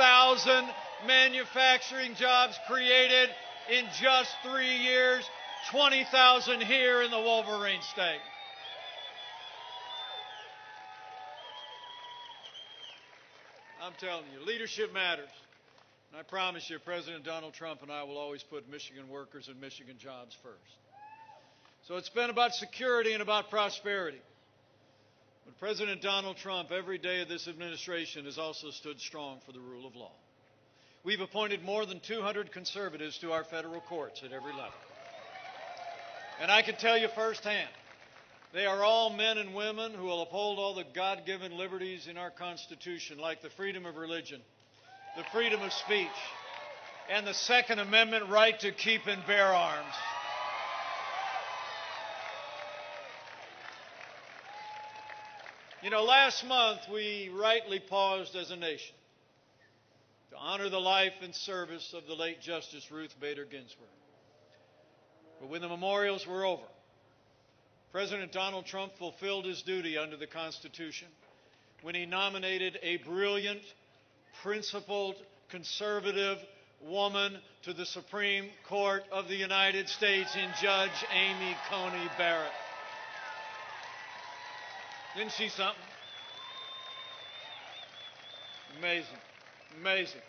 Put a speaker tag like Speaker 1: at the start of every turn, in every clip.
Speaker 1: 20,000 manufacturing jobs created in just 3 years, 20,000 here in the Wolverine State. I'm telling you, leadership matters. And I promise you, President Donald Trump and I will always put Michigan workers and Michigan jobs first. So it's been about security and about prosperity. But President Donald Trump, every day of this administration, has also stood strong for the rule of law. We've appointed more than 200 conservatives to our federal courts at every level. And I can tell you firsthand, they are all men and women who will uphold all the God-given liberties in our Constitution, like the freedom of religion, the freedom of speech, and the Second Amendment right to keep and bear arms. You know, last month we rightly paused as a nation to honor the life and service of the late Justice Ruth Bader Ginsburg. But when the memorials were over, President Donald Trump fulfilled his duty under the Constitution when he nominated a brilliant, principled, conservative woman to the Supreme Court of the United States in Judge Amy Coney Barrett. Isn't she something? Amazing. Amazing.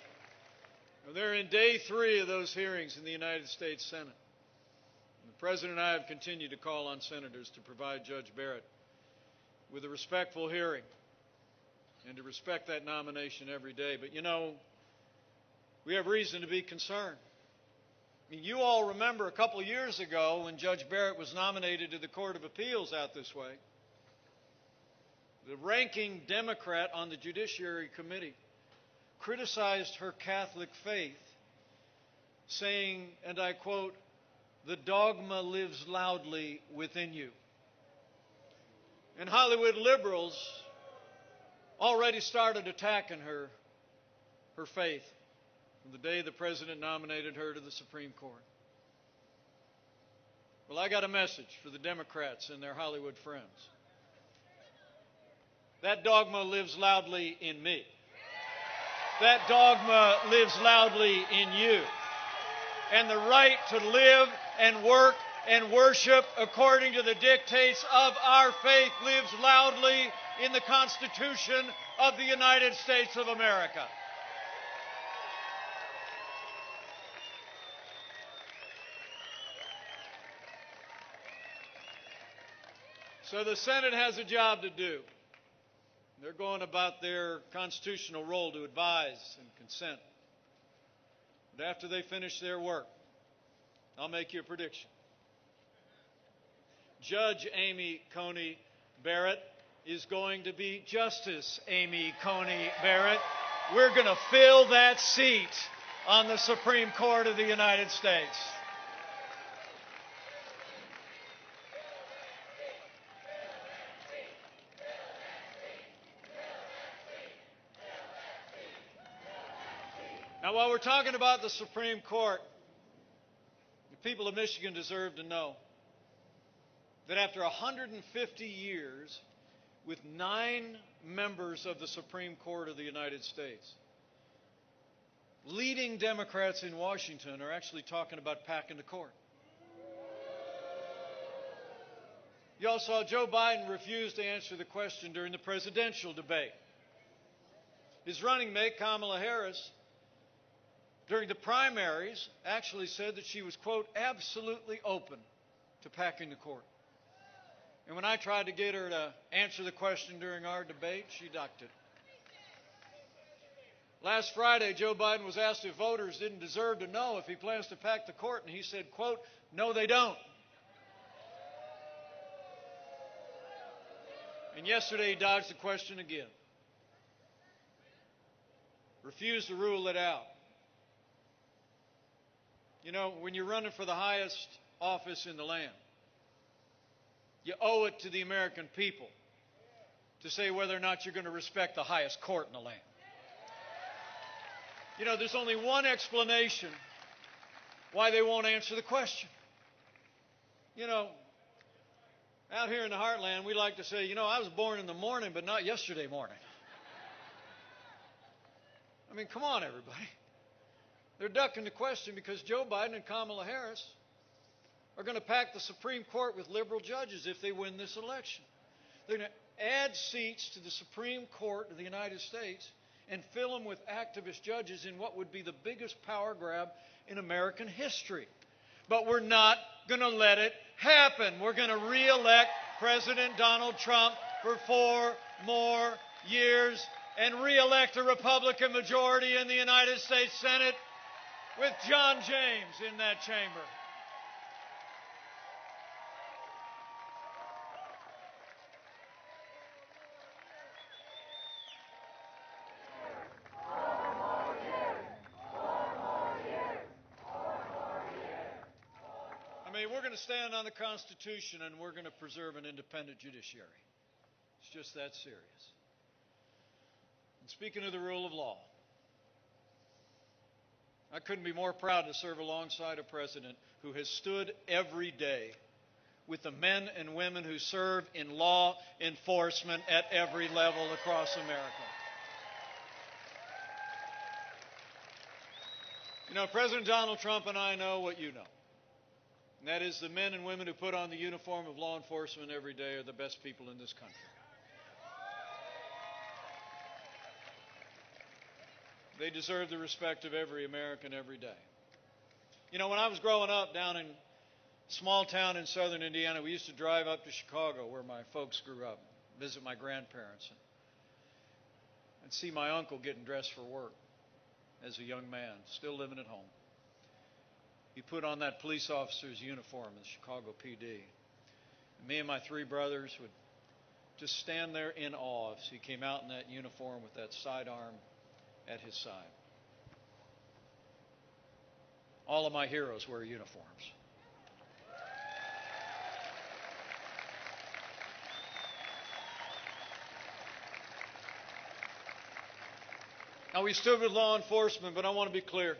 Speaker 1: Well, they're in day 3 of those hearings in the United States Senate. The President and I have continued to call on senators to provide Judge Barrett with a respectful hearing and to respect that nomination every day. But, you know, we have reason to be concerned. I mean, you all remember a couple of years ago when Judge Barrett was nominated to the Court of Appeals out this way, the ranking Democrat on the Judiciary Committee criticized her Catholic faith, saying, and I quote, "The dogma lives loudly within you." And Hollywood liberals already started attacking her faith from the day the President nominated her to the Supreme Court. Well, I got a message for the Democrats and their Hollywood friends. That dogma lives loudly in me. That dogma lives loudly in you. And the right to live and work and worship according to the dictates of our faith lives loudly in the Constitution of the United States of America. So the Senate has a job to do. They're going about their constitutional role to advise and consent. But after they finish their work, I'll make you a prediction. Judge Amy Coney Barrett is going to be Justice Amy Coney Barrett. We're going to fill that seat on the Supreme Court of the United States. Now, while we're talking about the Supreme Court, the people of Michigan deserve to know that after 150 years with 9 members of the Supreme Court of the United States, leading Democrats in Washington are actually talking about packing the court. You all saw Joe Biden refuse to answer the question during the presidential debate. His running mate, Kamala Harris, during the primaries, actually said that she was, quote, absolutely open to packing the court. And when I tried to get her to answer the question during our debate, she ducked it. Last Friday, Joe Biden was asked if voters didn't deserve to know if he plans to pack the court, and he said, quote, no, they don't. And yesterday, he dodged the question again. Refused to rule it out. You know, when you're running for the highest office in the land, you owe it to the American people to say whether or not you're going to respect the highest court in the land. You know, there's only one explanation why they won't answer the question. You know, out here in the heartland, we like to say, you know, I was born in the morning, but not yesterday morning. I mean, come on, everybody. They're ducking the question because Joe Biden and Kamala Harris are going to pack the Supreme Court with liberal judges if they win this election. They're going to add seats to the Supreme Court of the United States and fill them with activist judges in what would be the biggest power grab in American history. But we're not going to let it happen. We're going to re-elect President Donald Trump for 4 more years and re-elect a Republican majority in the United States Senate with John James in that chamber. We're going to stand on the Constitution and we're going to preserve an independent judiciary. It's just that serious. And speaking of the rule of law, I couldn't be more proud to serve alongside a president who has stood every day with the men and women who serve in law enforcement at every level across America. You know, President Donald Trump and I know what you know. And that is the men and women who put on the uniform of law enforcement every day are the best people in this country. They deserve the respect of every American every day. You know, when I was growing up down in a small town in southern Indiana, we used to drive up to Chicago where my folks grew up, visit my grandparents, and see my uncle getting dressed for work as a young man, still living at home. He put on that police officer's uniform in the Chicago PD. And me and my 3 brothers would just stand there in awe as he came out in that uniform with that sidearm at his side. All of my heroes wear uniforms. Now, we stood with law enforcement, but I want to be clear.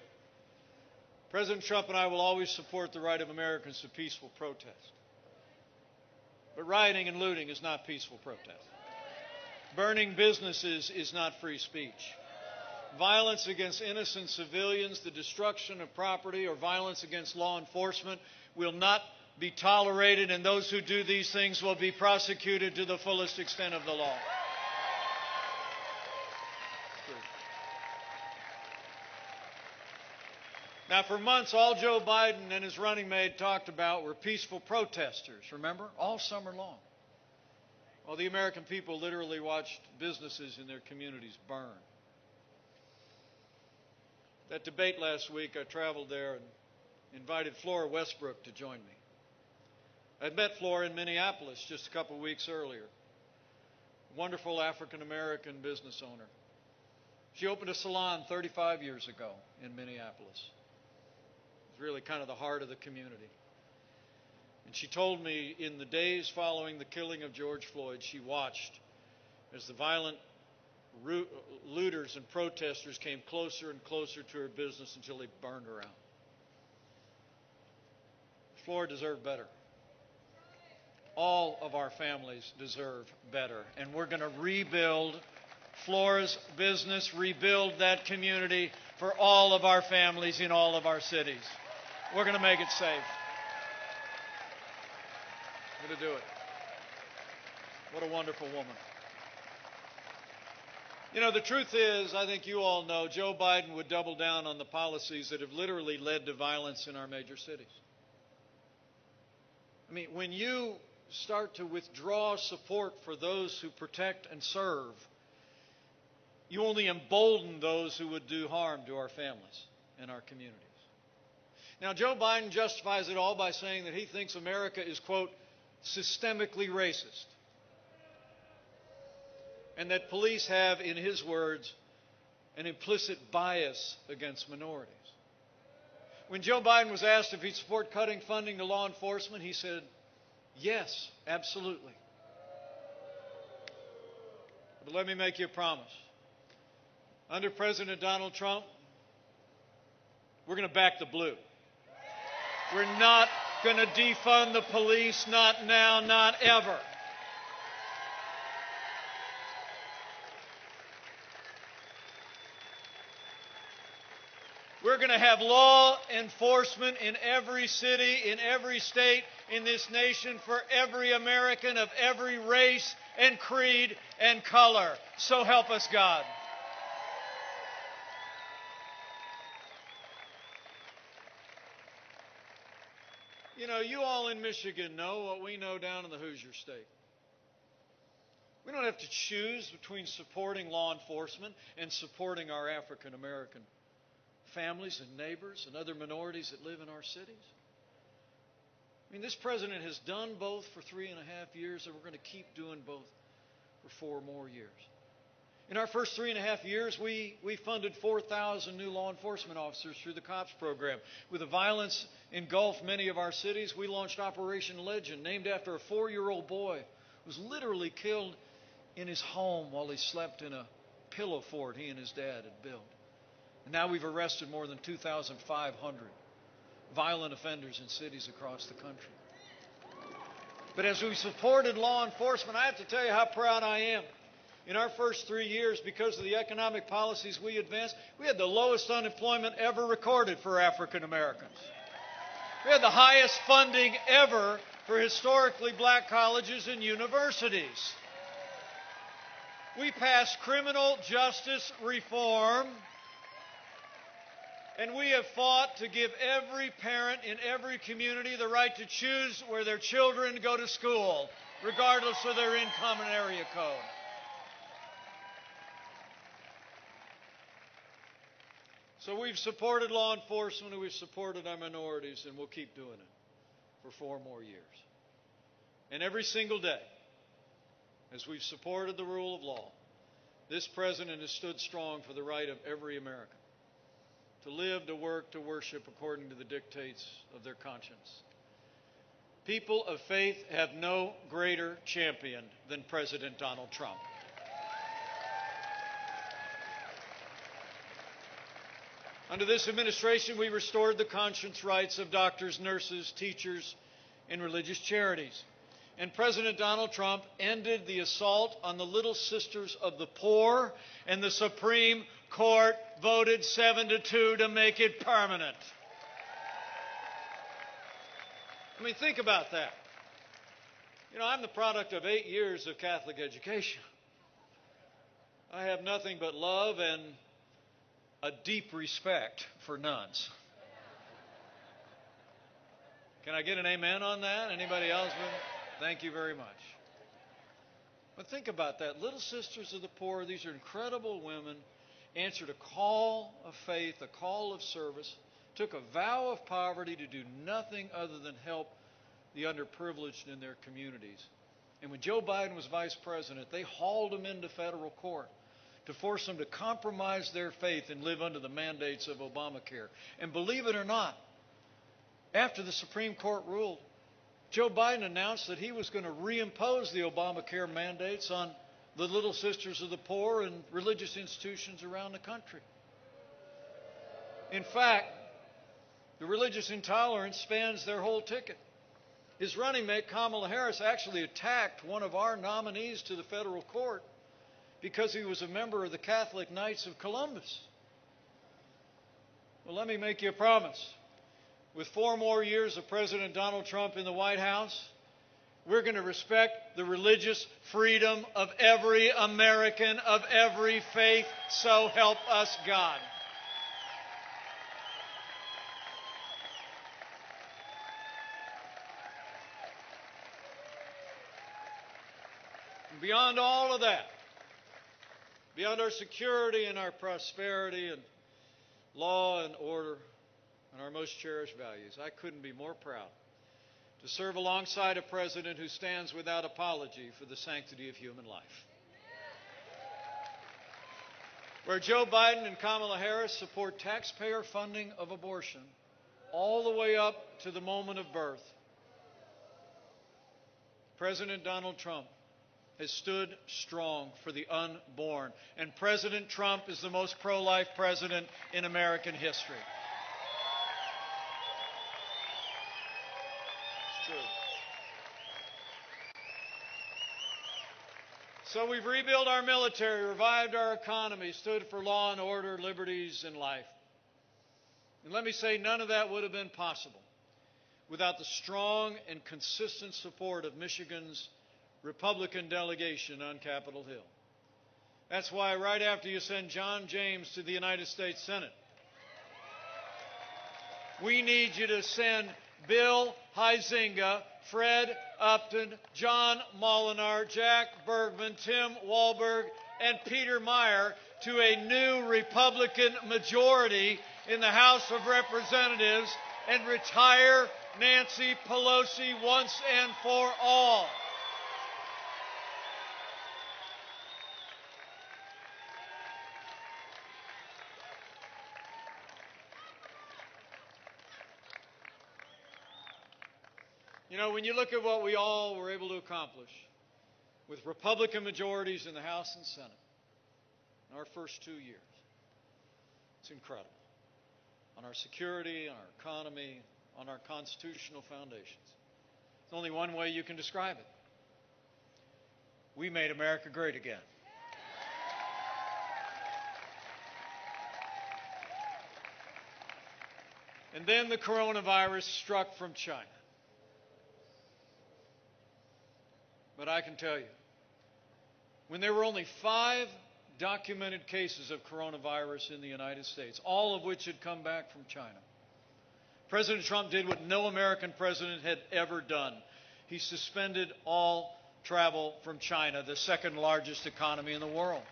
Speaker 1: President Trump and I will always support the right of Americans to peaceful protest. But rioting and looting is not peaceful protest. Burning businesses is not free speech. Violence against innocent civilians, the destruction of property, or violence against law enforcement will not be tolerated, and those who do these things will be prosecuted to the fullest extent of the law. Now, for months, all Joe Biden and his running mate talked about were peaceful protesters, remember? All summer long. Well, the American people literally watched businesses in their communities burn. That debate last week, I traveled there and invited Flora Westbrook to join me. I'd met Flora in Minneapolis just a couple weeks earlier. Wonderful African-American business owner. She opened a salon 35 years ago in Minneapolis. It was really kind of the heart of the community. And she told me in the days following the killing of George Floyd, she watched as the violent looters and protesters came closer and closer to her business until they burned her out. Flora deserved better. All of our families deserve better. And we're going to rebuild Flora's business, rebuild that community for all of our families in all of our cities. We're going to make it safe. We're going to do it. What a wonderful woman. You know, the truth is, I think you all know, Joe Biden would double down on the policies that have literally led to violence in our major cities. I mean, when you start to withdraw support for those who protect and serve, you only embolden those who would do harm to our families and our communities. Now, Joe Biden justifies it all by saying that he thinks America is, quote, systemically racist, and that police have, in his words, an implicit bias against minorities. When Joe Biden was asked if he'd support cutting funding to law enforcement, he said, yes, absolutely. But let me make you a promise. Under President Donald Trump, we're going to back the blue. We're not going to defund the police, not now, not ever. We're going to have law enforcement in every city, in every state, in this nation for every American of every race and creed and color. So help us God. You know, you all in Michigan know what we know down in the Hoosier State. We don't have to choose between supporting law enforcement and supporting our African American families and neighbors and other minorities that live in our cities. I mean, this president has done both for 3.5 years, and we're going to keep doing both for 4 more years. In our first 3.5 years, we funded 4,000 new law enforcement officers through the COPS program. With the violence engulfed many of our cities, we launched Operation Legend, named after a 4-year-old boy who was literally killed in his home while he slept in a pillow fort he and his dad had built. And now we've arrested more than 2,500 violent offenders in cities across the country. But as we supported law enforcement, I have to tell you how proud I am. In our first 3 years, because of the economic policies we advanced, we had the lowest unemployment ever recorded for African Americans. We had the highest funding ever for historically black colleges and universities. We passed criminal justice reform, and we have fought to give every parent in every community the right to choose where their children go to school, regardless of their income and area code. So we've supported law enforcement and we've supported our minorities, and we'll keep doing it for 4 more years. And every single day, as we've supported the rule of law, this president has stood strong for the right of every American to live, to work, to worship according to the dictates of their conscience. People of faith have no greater champion than President Donald Trump. Under this administration, we restored the conscience rights of doctors, nurses, teachers, and religious charities. And President Donald Trump ended the assault on the Little Sisters of the Poor, and the Supreme Court voted 7-2 to make it permanent. I mean, think about that. You know, I'm the product of 8 years of Catholic education. I have nothing but love and a deep respect for nuns. Can I get an amen on that? Anybody else? Thank you very much. But think about that. Little Sisters of the Poor, these are incredible women, answered a call of faith, a call of service, took a vow of poverty to do nothing other than help the underprivileged in their communities. And when Joe Biden was vice president, they hauled him into federal court to force them to compromise their faith and live under the mandates of Obamacare. And believe it or not, after the Supreme Court ruled, Joe Biden announced that he was going to reimpose the Obamacare mandates on the Little Sisters of the Poor and religious institutions around the country. In fact, the religious intolerance spans their whole ticket. His running mate, Kamala Harris, actually attacked one of our nominees to the federal court because he was a member of the Catholic Knights of Columbus. Well, let me make you a promise. With 4 more years of President Donald Trump in the White House, we're going to respect the religious freedom of every American of every faith. So help us God. And beyond all of that, beyond our security and our prosperity and law and order and our most cherished values, I couldn't be more proud to serve alongside a president who stands without apology for the sanctity of human life. Where Joe Biden and Kamala Harris support taxpayer funding of abortion all the way up to the moment of birth, President Donald Trump has stood strong for the unborn. And President Trump is the most pro-life president in American history. It's true. So we've rebuilt our military, revived our economy, stood for law and order, liberties, and life. And let me say, none of that would have been possible without the strong and consistent support of Michigan's Republican delegation on Capitol Hill. That's why right after you send John James to the United States Senate, we need you to send Bill Huizenga, Fred Upton, John Molinar, Jack Bergman, Tim Walberg, and Peter Meyer to a new Republican majority in the House of Representatives and retire Nancy Pelosi once and for all. You know, when you look at what we all were able to accomplish with Republican majorities in the House and Senate in our first 2 years, it's incredible. On our security, on our economy, on our constitutional foundations. There's only one way you can describe it. We made America great again. And then the coronavirus struck from China. But I can tell you, when there were only 5 documented cases of coronavirus in the United States, all of which had come back from China, President Trump did what no American president had ever done. He suspended all travel from China, the second largest economy in the world.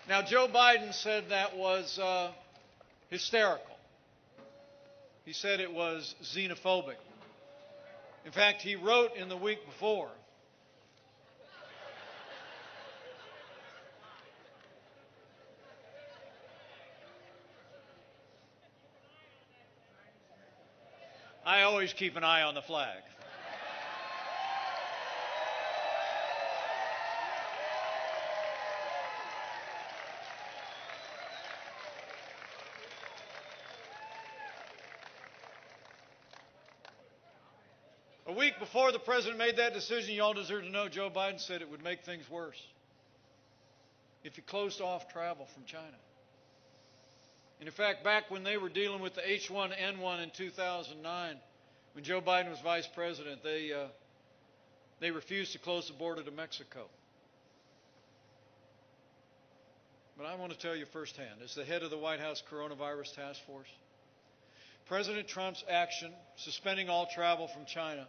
Speaker 1: Now, Joe Biden said that was hysterical. He said it was xenophobic. In fact, he wrote in the week before, I always keep an eye on the flag. A week before the president made that decision, you all deserve to know Joe Biden said it would make things worse if he closed off travel from China. And in fact, back when they were dealing with the H1N1 in 2009, when Joe Biden was vice president, they refused to close the border to Mexico. But I want to tell you firsthand, as the head of the White House Coronavirus Task Force, President Trump's action, suspending all travel from China,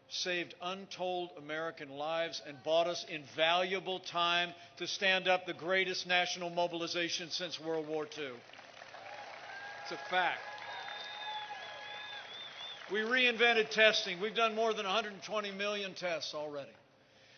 Speaker 1: saved untold American lives and bought us invaluable time to stand up the greatest national mobilization since World War II. It's a fact. We reinvented testing. We've done more than 120 million tests already.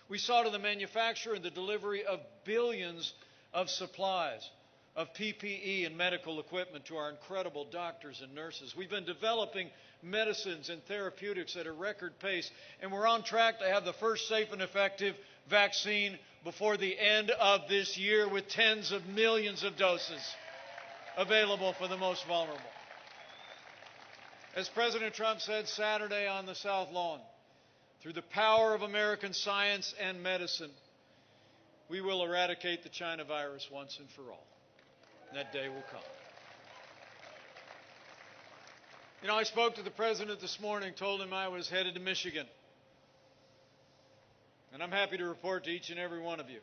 Speaker 1: We saw to the manufacture and the delivery of billions of supplies, of PPE and medical equipment to our incredible doctors and nurses. We've been developing medicines and therapeutics at a record pace, and we're on track to have the first safe and effective vaccine before the end of this year, with tens of millions of doses available for the most vulnerable. As President Trump said Saturday on the South Lawn, through the power of American science and medicine, we will eradicate the China virus once and for all. And that day will come. You know, I spoke to the president this morning, told him I was headed to Michigan. And I'm happy to report to each and every one of you,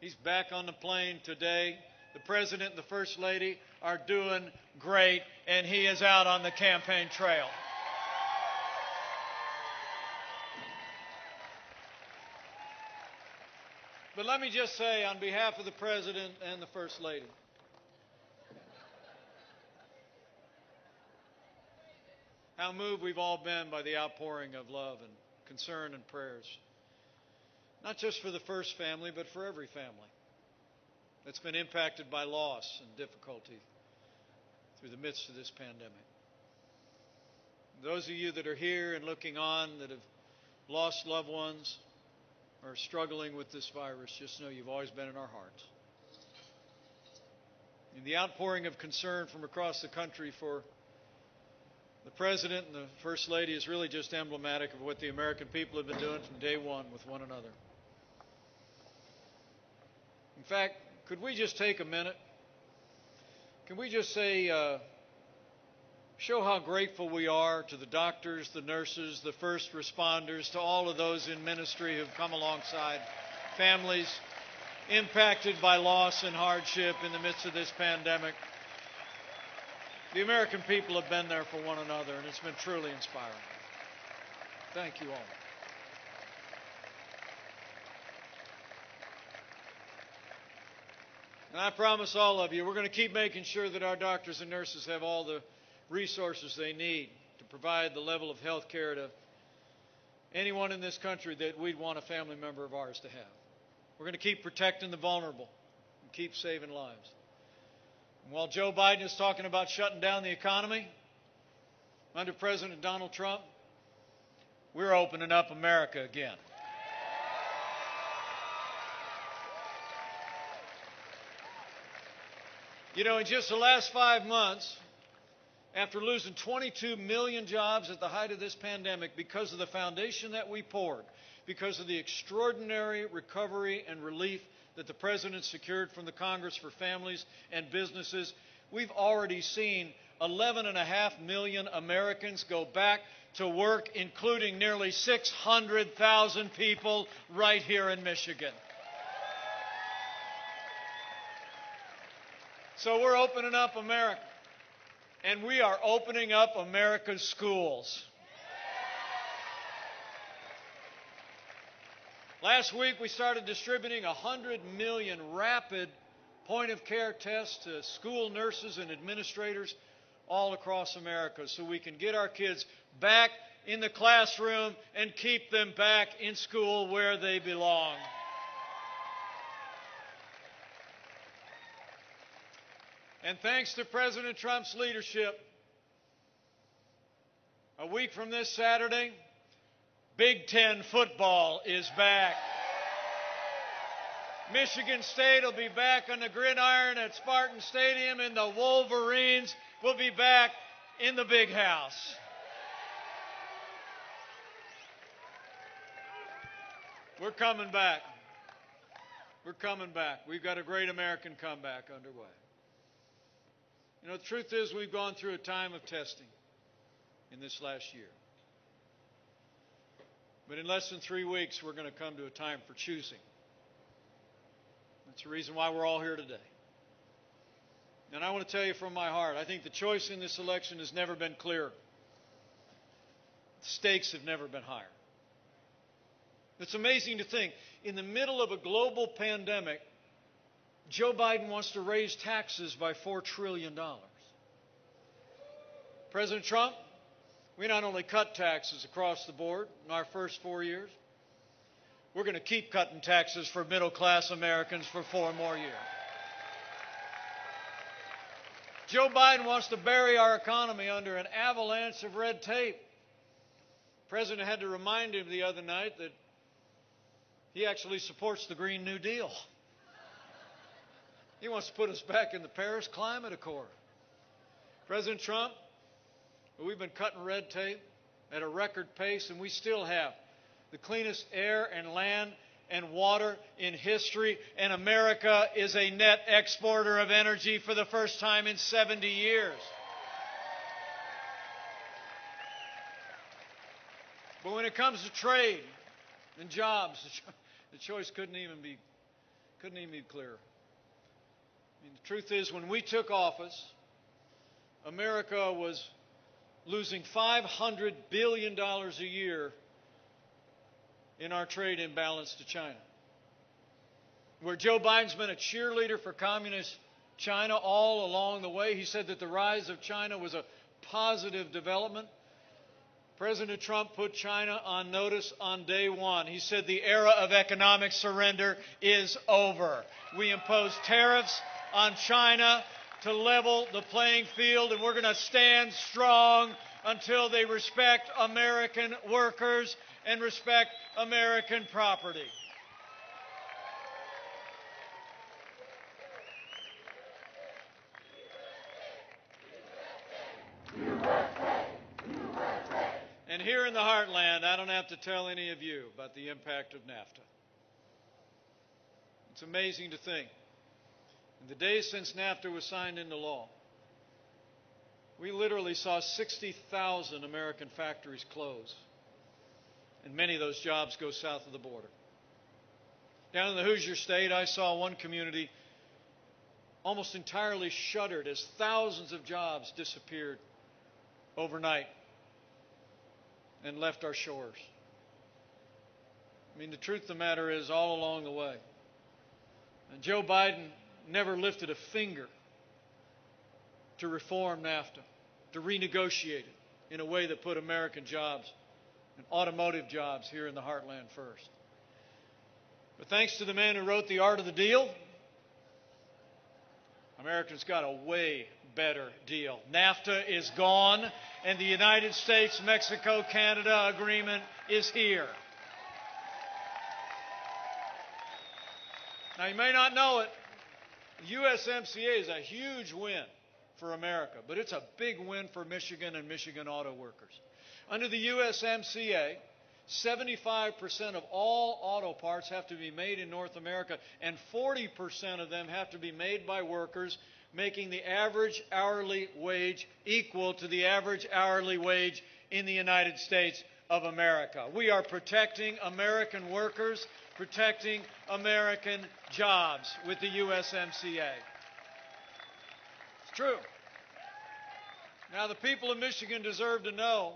Speaker 1: he's back on the plane today. The president and the first lady are doing great, and he is out on the campaign trail. But let me just say, on behalf of the president and the first lady, how moved we've all been by the outpouring of love and concern and prayers, not just for the first family, but for every family that's been impacted by loss and difficulty through the midst of this pandemic. Those of you that are here and looking on that have lost loved ones or are struggling with this virus, just know you've always been in our hearts. And the outpouring of concern from across the country for the President and the First Lady is really just emblematic of what the American people have been doing from day one with one another. In fact, could we just take a minute? can we just say, show how grateful we are to the doctors, the nurses, the first responders, to all of those in ministry who've come alongside families impacted by loss and hardship in the midst of this pandemic. The American people have been there for one another, and it's been truly inspiring. Thank you all. And I promise all of you, we're going to keep making sure that our doctors and nurses have all the resources they need to provide the level of health care to anyone in this country that we'd want a family member of ours to have. We're going to keep protecting the vulnerable and keep saving lives. And while Joe Biden is talking about shutting down the economy, under President Donald Trump, we're opening up America again. You know, in just the last 5 months, after losing 22 million jobs at the height of this pandemic because of the foundation that we poured, because of the extraordinary recovery and relief that the President secured from the Congress for families and businesses, we've already seen 11.5 million Americans go back to work, including nearly 600,000 people right here in Michigan. So we're opening up America, and we are opening up America's schools. Last week, we started distributing 100 million rapid point-of-care tests to school nurses and administrators all across America so we can get our kids back in the classroom and keep them back in school where they belong. And thanks to President Trump's leadership, a week from this Saturday, Big Ten football is back. Michigan State will be back on the gridiron at Spartan Stadium, and the Wolverines will be back in the Big House. We're coming back. We're coming back. We've got a great American comeback underway. You know, the truth is we've gone through a time of testing in this last year. But in less than 3 weeks, we're going to come to a time for choosing. That's the reason why we're all here today. And I want to tell you from my heart, I think the choice in this election has never been clearer. The stakes have never been higher. It's amazing to think, in the middle of a global pandemic, Joe Biden wants to raise taxes by $4 trillion. President Trump, we not only cut taxes across the board in our first 4 years, we're going to keep cutting taxes for middle-class Americans for 4 more years. Joe Biden wants to bury our economy under an avalanche of red tape. The President had to remind him the other night that he actually supports the Green New Deal. He wants to put us back in the Paris Climate Accord. President Trump, we've been cutting red tape at a record pace, and we still have the cleanest air and land and water in history, and America is a net exporter of energy for the first time in 70 years. But when it comes to trade and jobs, the choice couldn't even be clearer. I mean, the truth is, when we took office, America was losing $500 billion a year in our trade imbalance to China. Where Joe Biden's been a cheerleader for communist China all along the way, he said that the rise of China was a positive development. President Trump put China on notice on day one. He said the era of economic surrender is over. We imposed tariffs on China to level the playing field, and we're going to stand strong until they respect American workers and respect American property. And here in the heartland, I don't have to tell any of you about the impact of NAFTA. It's amazing to think, in the days since NAFTA was signed into law, we literally saw 60,000 American factories close, and many of those jobs go south of the border. Down in the Hoosier State, I saw one community almost entirely shuttered as thousands of jobs disappeared overnight and left our shores. I mean, the truth of the matter is, all along the way, and Joe Biden never lifted a finger to reform NAFTA, to renegotiate it in a way that put American jobs and automotive jobs here in the heartland first. But thanks to the man who wrote The Art of the Deal, America's got a way better deal. NAFTA is gone, and the United States-Mexico-Canada agreement is here. Now, you may not know it, the USMCA is a huge win for America, but it's a big win for Michigan and Michigan auto workers. Under the USMCA, 75% of all auto parts have to be made in North America, and 40% of them have to be made by workers making the average hourly wage equal to the average hourly wage in the United States of America. We are protecting American workers, protecting American jobs with the USMCA. It's true. Now, the people of Michigan deserve to know,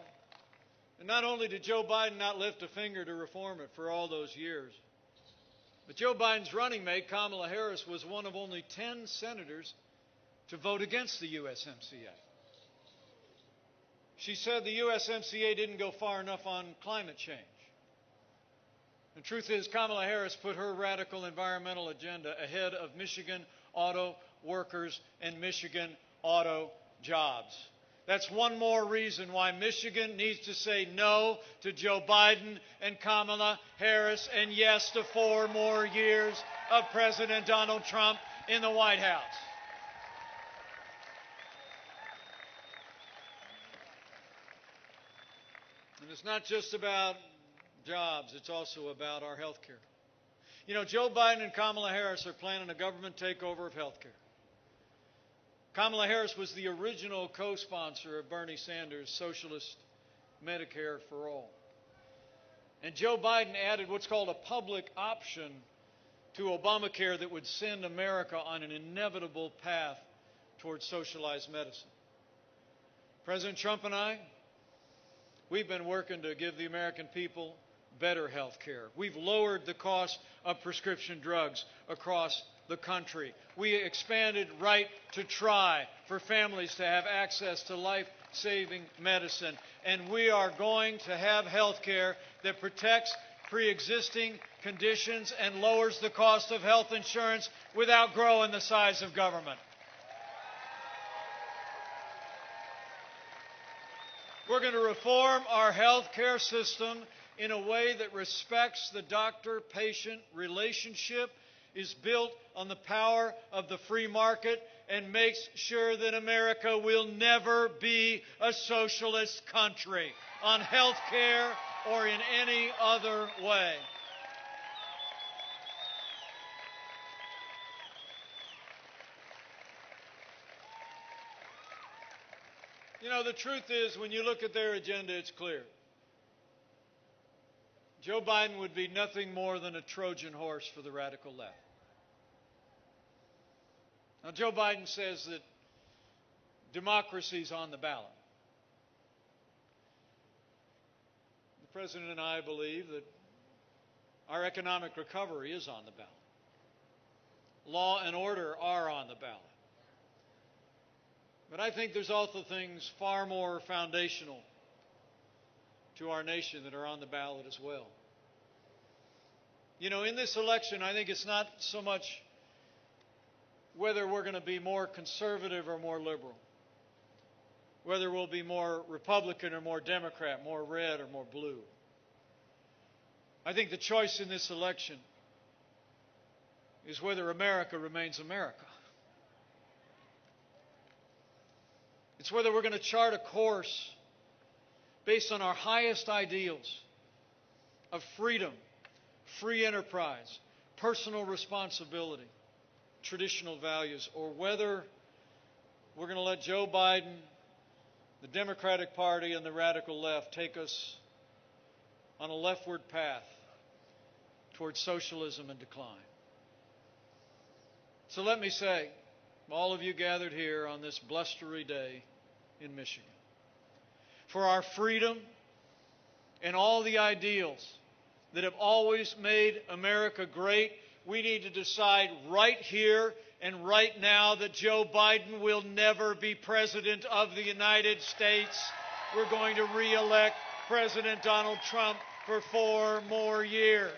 Speaker 1: and not only did Joe Biden not lift a finger to reform it for all those years, but Joe Biden's running mate, Kamala Harris, was one of only 10 senators to vote against the USMCA. She said the USMCA didn't go far enough on climate change. The truth is, Kamala Harris put her radical environmental agenda ahead of Michigan auto workers and Michigan auto jobs. That's one more reason why Michigan needs to say no to Joe Biden and Kamala Harris and yes to 4 more years of President Donald Trump in the White House. And it's not just about jobs, it's also about our health care. You know, Joe Biden and Kamala Harris are planning a government takeover of health care. Kamala Harris was the original co-sponsor of Bernie Sanders' socialist Medicare for All. And Joe Biden added what's called a public option to Obamacare that would send America on an inevitable path towards socialized medicine. President Trump and I, we've been working to give the American people better health care. We've lowered the cost of prescription drugs across the country. We expanded Right to Try for families to have access to life-saving medicine. And we are going to have health care that protects pre-existing conditions and lowers the cost of health insurance without growing the size of government. We're going to reform our health care system in a way that respects the doctor-patient relationship, is built on the power of the free market, and makes sure that America will never be a socialist country on health care or in any other way. You know, the truth is, when you look at their agenda, it's clear. Joe Biden would be nothing more than a Trojan horse for the radical left. Now, Joe Biden says that democracy's on the ballot. The President and I believe that our economic recovery is on the ballot. Law and order are on the ballot. But I think there's also things far more foundational to our nation that are on the ballot as well. You know, in this election, I think it's not so much whether we're going to be more conservative or more liberal, whether we'll be more Republican or more Democrat, more red or more blue. I think the choice in this election is whether America remains America. It's whether we're going to chart a course based on our highest ideals of freedom, free enterprise, personal responsibility, traditional values, or whether we're going to let Joe Biden the Democratic Party and the radical left take us on a leftward path towards socialism and decline. So let me say, all of you gathered here on this blustery day in Michigan, for our freedom and all the ideals that have always made America great, we need to decide right here and right now that Joe Biden will never be President of the United States. We're going to re-elect President Donald Trump for 4 more years.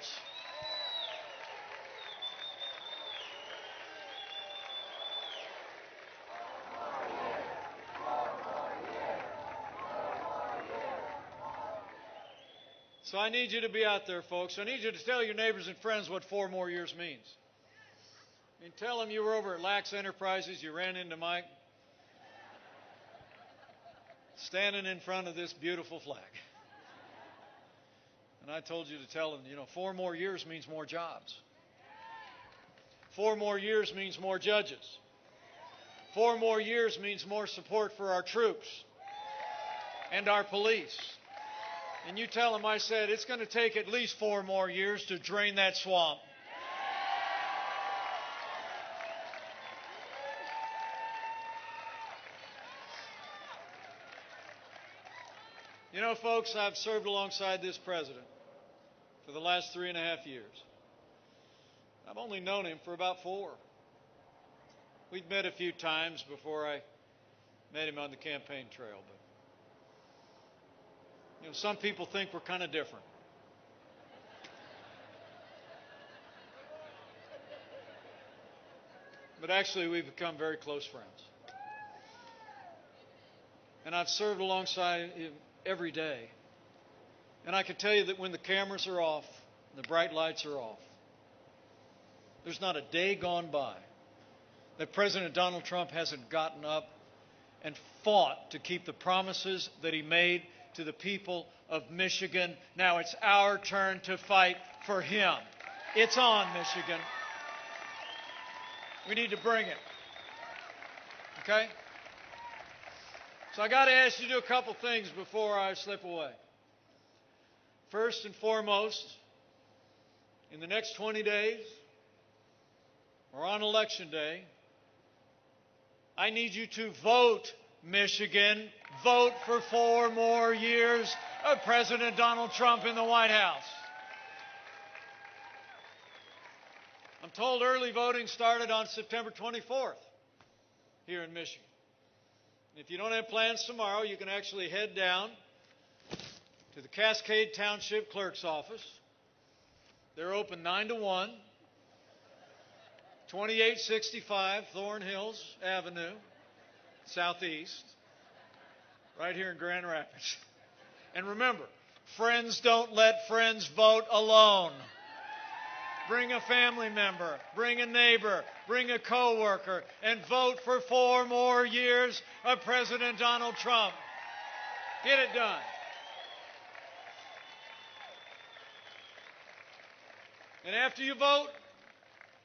Speaker 1: So I need you to be out there, folks. I need you to tell your neighbors and friends what 4 more years means. I mean, tell them you were over at Lax Enterprises, you ran into Mike, standing in front of this beautiful flag. And I told you to tell them, 4 more years means more jobs. 4 more years means more judges. 4 more years means more support for our troops and our police. And you tell them I said it's going to take at least 4 more years to drain that swamp. Folks, I've served alongside this president for the last 3.5 years. I've only known him for about 4. We'd met a few times before I met him on the campaign trail, but some people think we're kind of different. But actually, we've become very close friends. And I've served alongside him every day. And I can tell you that when the cameras are off, and the bright lights are off, there's not a day gone by that President Donald Trump hasn't gotten up and fought to keep the promises that he made to the people of Michigan. Now it's our turn to fight for him. It's on, Michigan. We need to bring it. Okay? So I got to ask you to do a couple things before I slip away. First and foremost, in the next 20 days, or on Election Day, I need you to vote, Michigan. Vote for 4 more years of President Donald Trump in the White House. I'm told early voting started on September 24th here in Michigan. If you don't have plans tomorrow, you can actually head down to the Cascade Township Clerk's office. They're open 9 to 1, 2865 Thornhills Avenue, Southeast, right here in Grand Rapids. And remember, friends don't let friends vote alone. Bring a family member, bring a neighbor, bring a coworker, and vote for 4 more years of President Donald Trump. Get it done. And after you vote,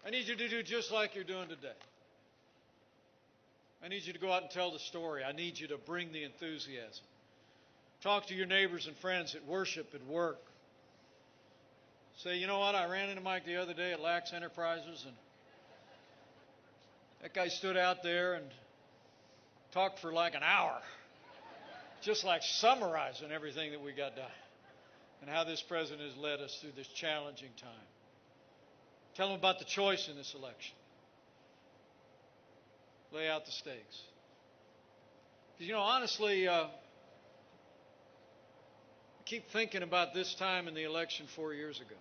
Speaker 1: I need you to do just like you're doing today. I need you to go out and tell the story. I need you to bring the enthusiasm. Talk to your neighbors and friends at worship, at work. Say, you know what, I ran into Mike the other day at Lax Enterprises, and that guy stood out there and talked for like an hour, just like summarizing everything that we got done and how this president has led us through this challenging time. Tell them about the choice in this election. Lay out the stakes. Because, honestly, I keep thinking about this time in the election 4 years ago.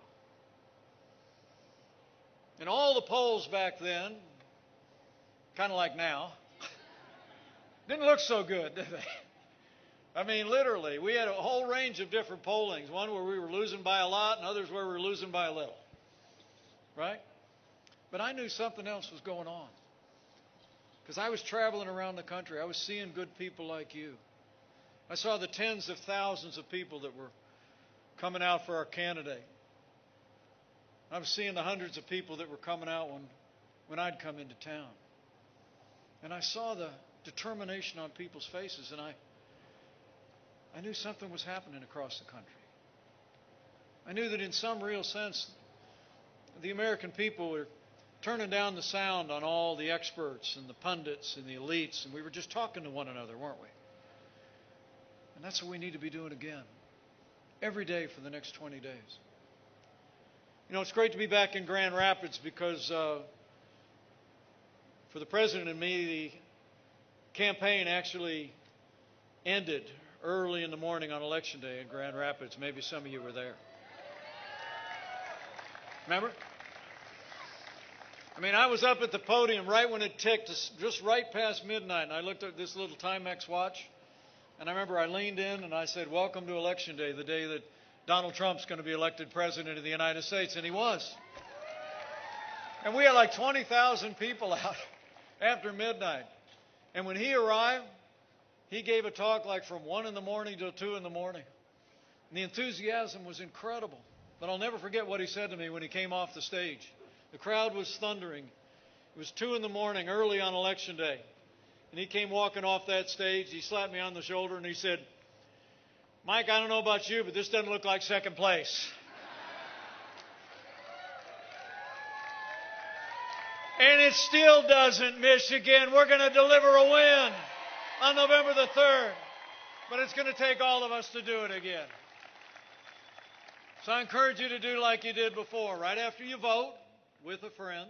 Speaker 1: And all the polls back then, kind of like now, didn't look so good, did they? I mean, literally, we had a whole range of different pollings. One where we were losing by a lot and others where we were losing by a little. Right? But I knew something else was going on. Because I was traveling around the country. I was seeing good people like you. I saw the tens of thousands of people that were coming out for our candidate. I was seeing the hundreds of people that were coming out when I'd come into town. And I saw the determination on people's faces, and I knew something was happening across the country. I knew that in some real sense, the American people were turning down the sound on all the experts and the pundits and the elites, and we were just talking to one another, weren't we? And that's what we need to be doing again, every day for the next 20 days. You know, it's great to be back in Grand Rapids because for the President and me, the campaign actually ended early in the morning on Election Day in Grand Rapids. Maybe some of you were there. Remember? I mean, I was up at the podium right when it ticked, just right past midnight, and I looked at this little Timex watch, and I remember I leaned in and I said, "Welcome to Election Day, the day that Donald Trump's going to be elected President of the United States," and he was. And we had like 20,000 people out after midnight. And when he arrived, he gave a talk like from 1 in the morning till 2 in the morning. And the enthusiasm was incredible. But I'll never forget what he said to me when he came off the stage. The crowd was thundering. It was 2 in the morning, early on Election Day. And he came walking off that stage. He slapped me on the shoulder and he said, "Mike, I don't know about you, but this doesn't look like second place." And it still doesn't, Michigan. We're going to deliver a win on November the 3rd. But it's going to take all of us to do it again. So I encourage you to do like you did before. Right after you vote with a friend,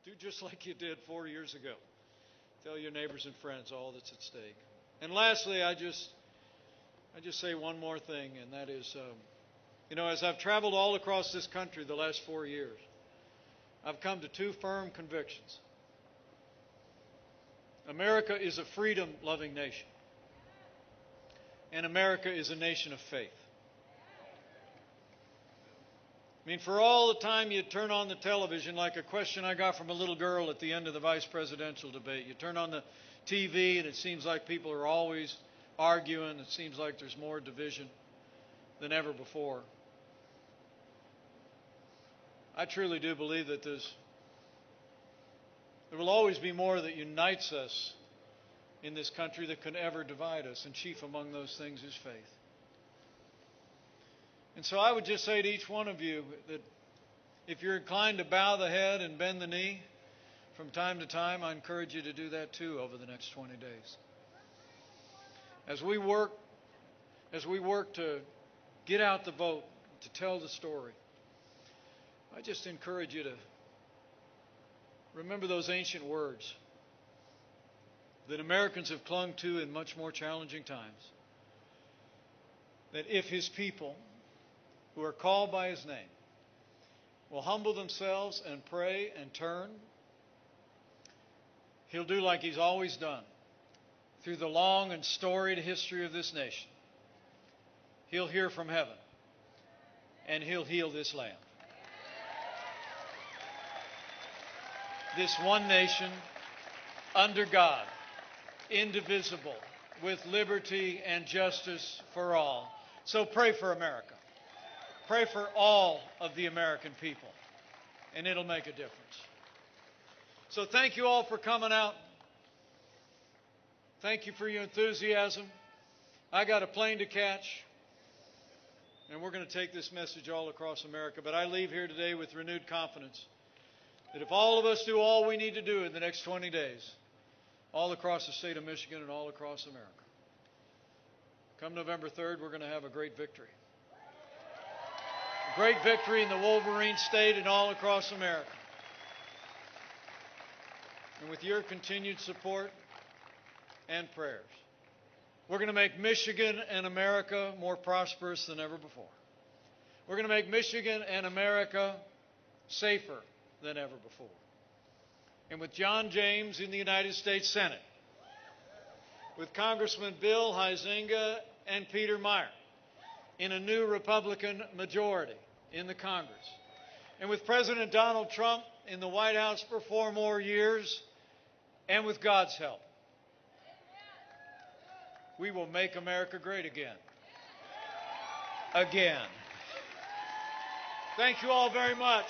Speaker 1: do just like you did 4 years ago. Tell your neighbors and friends all that's at stake. And lastly, I just say one more thing, and that is, as I've traveled all across this country the last 4 years, I've come to two firm convictions. America is a freedom-loving nation, and America is a nation of faith. I mean, for all the time you turn on the television, like a question I got from a little girl at the end of the vice presidential debate, you turn on the TV and it seems like people are always arguing. It seems like there's more division than ever before. I truly do believe that there will always be more that unites us in this country that can ever divide us, and chief among those things is faith. And so I would just say to each one of you that if you're inclined to bow the head and bend the knee from time to time, I encourage you to do that too over the next 20 days. As we work to get out the vote, to tell the story, I just encourage you to remember those ancient words that Americans have clung to in much more challenging times. That if His people, who are called by His name, will humble themselves and pray and turn, He'll do like He's always done through the long and storied history of this nation. He'll hear from heaven, and He'll heal this land. This one nation, under God, indivisible, with liberty and justice for all. So pray for America. Pray for all of the American people, and it'll make a difference. So thank you all for coming out. Thank you for your enthusiasm. I got a plane to catch, and we're going to take this message all across America. But I leave here today with renewed confidence that if all of us do all we need to do in the next 20 days, all across the state of Michigan and all across America, come November 3rd, we're going to have a great victory. A great victory in the Wolverine State and all across America. And with your continued support and prayers, we're going to make Michigan and America more prosperous than ever before. We're going to make Michigan and America safer than ever before. And with John James in the United States Senate, with Congressman Bill Huizenga and Peter Meijer in a new Republican majority in the Congress, and with President Donald Trump in the White House for 4 more years, and with God's help, we will make America great again. Again. Thank you all very much.